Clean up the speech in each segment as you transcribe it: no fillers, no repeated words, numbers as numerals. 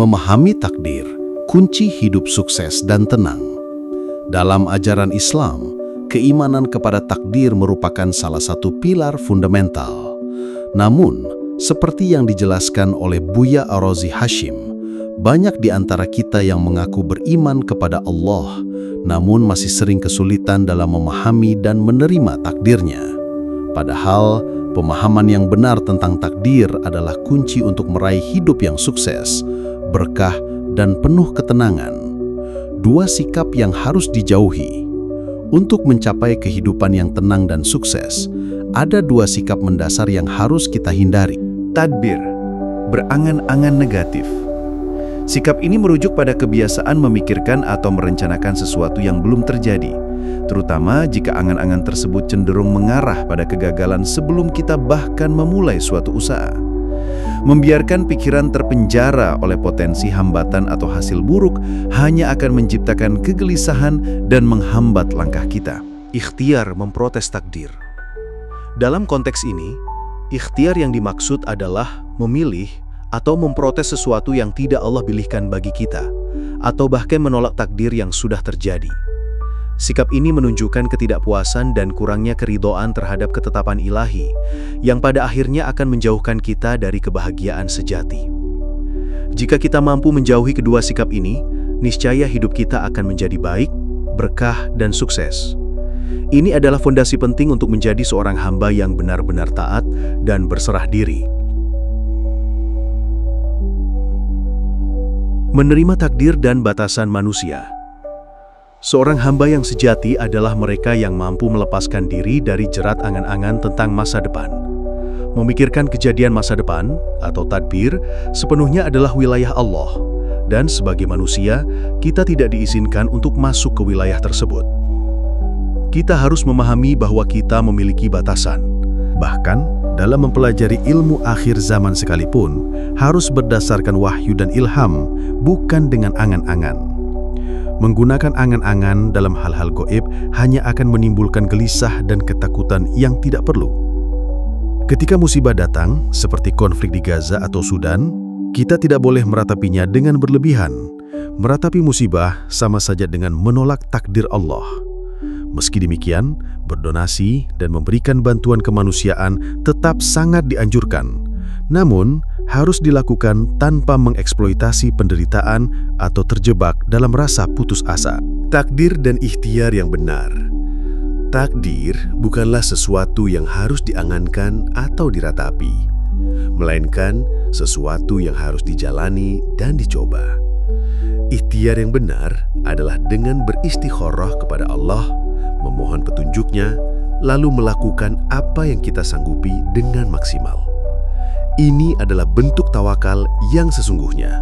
Memahami takdir, kunci hidup sukses dan tenang. Dalam ajaran Islam, keimanan kepada takdir merupakan salah satu pilar fundamental. Namun, seperti yang dijelaskan oleh Buya Ar-Razi Hashim, banyak di antara kita yang mengaku beriman kepada Allah, namun masih sering kesulitan dalam memahami dan menerima takdirnya. Padahal, pemahaman yang benar tentang takdir adalah kunci untuk meraih hidup yang sukses, berkah, dan penuh ketenangan. Dua sikap yang harus dijauhi. Untuk mencapai kehidupan yang tenang dan sukses, ada dua sikap mendasar yang harus kita hindari. Tadbir, berangan-angan negatif. Sikap ini merujuk pada kebiasaan memikirkan atau merencanakan sesuatu yang belum terjadi, terutama jika angan-angan tersebut cenderung mengarah pada kegagalan sebelum kita bahkan memulai suatu usaha. Membiarkan pikiran terpenjara oleh potensi hambatan atau hasil buruk hanya akan menciptakan kegelisahan dan menghambat langkah kita. Ikhtiar memprotes takdir. Dalam konteks ini, ikhtiar yang dimaksud adalah memilih atau memprotes sesuatu yang tidak Allah pilihkan bagi kita, atau bahkan menolak takdir yang sudah terjadi. Sikap ini menunjukkan ketidakpuasan dan kurangnya keridhaan terhadap ketetapan ilahi, yang pada akhirnya akan menjauhkan kita dari kebahagiaan sejati. Jika kita mampu menjauhi kedua sikap ini, niscaya hidup kita akan menjadi baik, berkah, dan sukses. Ini adalah fondasi penting untuk menjadi seorang hamba yang benar-benar taat dan berserah diri. Menerima takdir dan batasan manusia. Seorang hamba yang sejati adalah mereka yang mampu melepaskan diri dari jerat angan-angan tentang masa depan. Memikirkan kejadian masa depan, atau tadbir, sepenuhnya adalah wilayah Allah. Dan sebagai manusia, kita tidak diizinkan untuk masuk ke wilayah tersebut. Kita harus memahami bahwa kita memiliki batasan. Bahkan, dalam mempelajari ilmu akhir zaman sekalipun, harus berdasarkan wahyu dan ilham, bukan dengan angan-angan. Menggunakan angan-angan dalam hal-hal gaib hanya akan menimbulkan gelisah dan ketakutan yang tidak perlu. Ketika musibah datang, seperti konflik di Gaza atau Sudan, kita tidak boleh meratapinya dengan berlebihan. Meratapi musibah sama saja dengan menolak takdir Allah. Meski demikian, berdonasi dan memberikan bantuan kemanusiaan tetap sangat dianjurkan. Namun, harus dilakukan tanpa mengeksploitasi penderitaan atau terjebak dalam rasa putus asa. Takdir dan ikhtiar yang benar. Takdir bukanlah sesuatu yang harus diangankan atau diratapi, melainkan sesuatu yang harus dijalani dan dicoba. Ikhtiar yang benar adalah dengan beristikharah kepada Allah, memohon petunjuknya, lalu melakukan apa yang kita sanggupi dengan maksimal. Ini adalah bentuk tawakal yang sesungguhnya.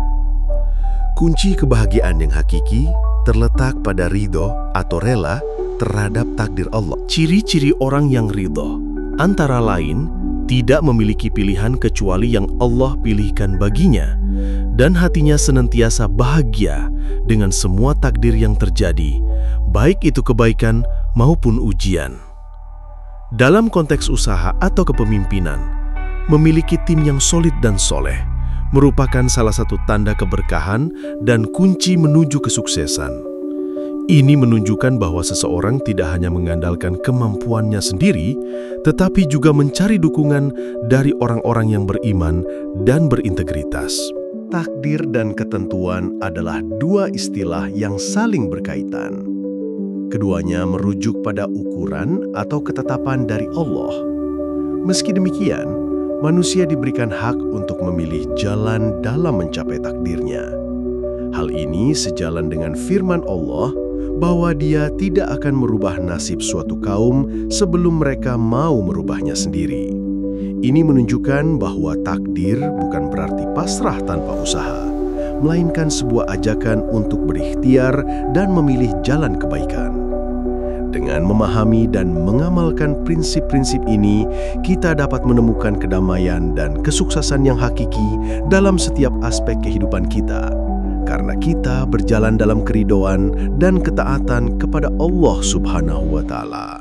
Kunci kebahagiaan yang hakiki terletak pada ridho atau rela terhadap takdir Allah. Ciri-ciri orang yang ridho, antara lain, tidak memiliki pilihan kecuali yang Allah pilihkan baginya, dan hatinya senantiasa bahagia dengan semua takdir yang terjadi, baik itu kebaikan maupun ujian. Dalam konteks usaha atau kepemimpinan, memiliki tim yang solid dan soleh merupakan salah satu tanda keberkahan dan kunci menuju kesuksesan. Ini menunjukkan bahwa seseorang tidak hanya mengandalkan kemampuannya sendiri, tetapi juga mencari dukungan dari orang-orang yang beriman dan berintegritas. Takdir dan ketentuan adalah dua istilah yang saling berkaitan. Keduanya merujuk pada ukuran atau ketetapan dari Allah. Meski demikian, manusia diberikan hak untuk memilih jalan dalam mencapai takdirnya. Hal ini sejalan dengan firman Allah bahwa Dia tidak akan merubah nasib suatu kaum sebelum mereka mau merubahnya sendiri. Ini menunjukkan bahwa takdir bukan berarti pasrah tanpa usaha, melainkan sebuah ajakan untuk berikhtiar dan memilih jalan kebaikan. Dengan memahami dan mengamalkan prinsip-prinsip ini, kita dapat menemukan kedamaian dan kesuksesan yang hakiki dalam setiap aspek kehidupan kita. Karena kita berjalan dalam keridhaan dan ketaatan kepada Allah Subhanahu wa Ta'ala.